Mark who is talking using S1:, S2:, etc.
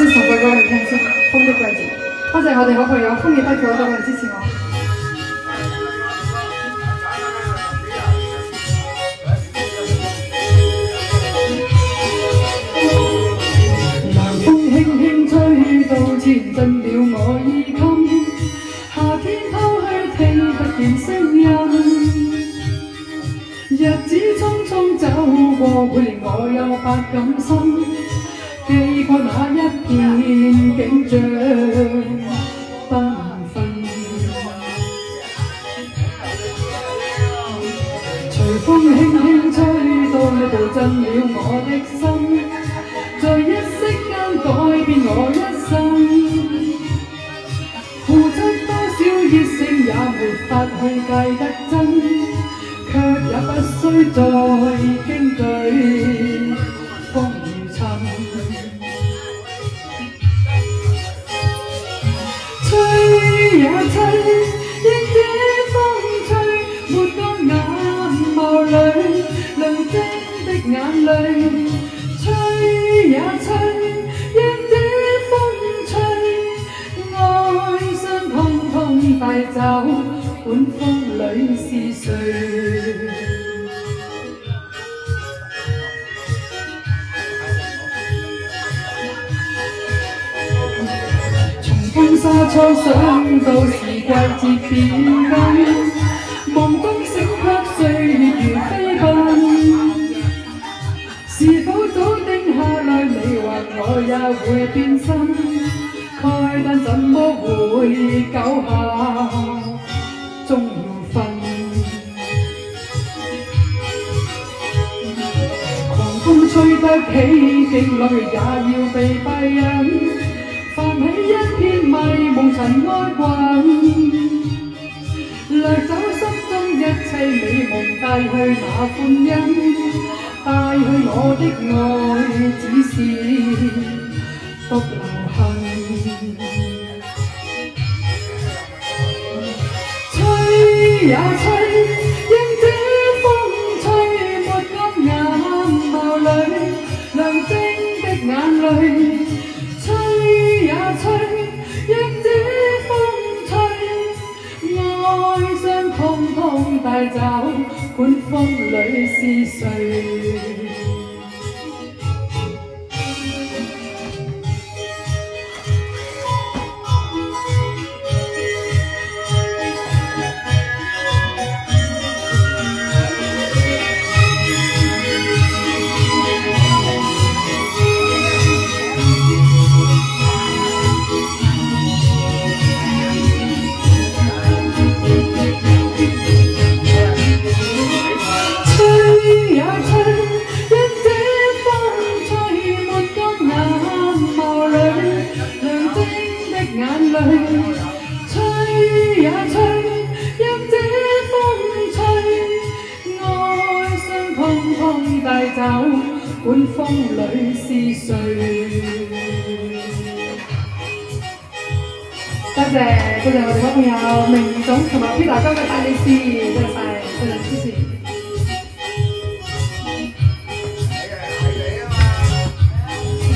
S1: 先送首歌嚟聽先，風的季節。多謝我哋好朋友風葉不叫到嚟支持我。涼風輕輕吹到前進了我衣襟，夏天偷去聽不見聲音。日子匆匆走過，每年我又百感深，記過那一片景象繽紛。隨風輕輕吹到，你道震了我的心，在一息間改變我一生。付出多少熱誠也沒法去計得真，卻也不需再驚懼風雨侵。吹也吹，應這風吹，沒當眼眸裏亮晶的眼淚。吹也吹，應這風吹，愛傷通通帶走，管風裏是誰？從風沙初想到是季節變更，夢中醒卻歲月如飛奔。是否早定下來，你或我也會變心？蓋但怎麼會久下終要分？狂風吹得起，境裏也要被閉引。泛起一片迷夢塵埃滾，掠走心中一切美夢，帶去那歡欣，帶去我的愛，只是獨留痕。吹也吹，應這風吹，沒當眼眸裏亮晶的眼淚。吹也吹，應這風吹，愛傷通通帶走，管風裏是誰？吹也吹，因這風吹，愛傷通通帶走，管風裏是誰？多謝我哋好朋友明總同埋 Peter 哥嘅大力士，多謝晒，多謝支持。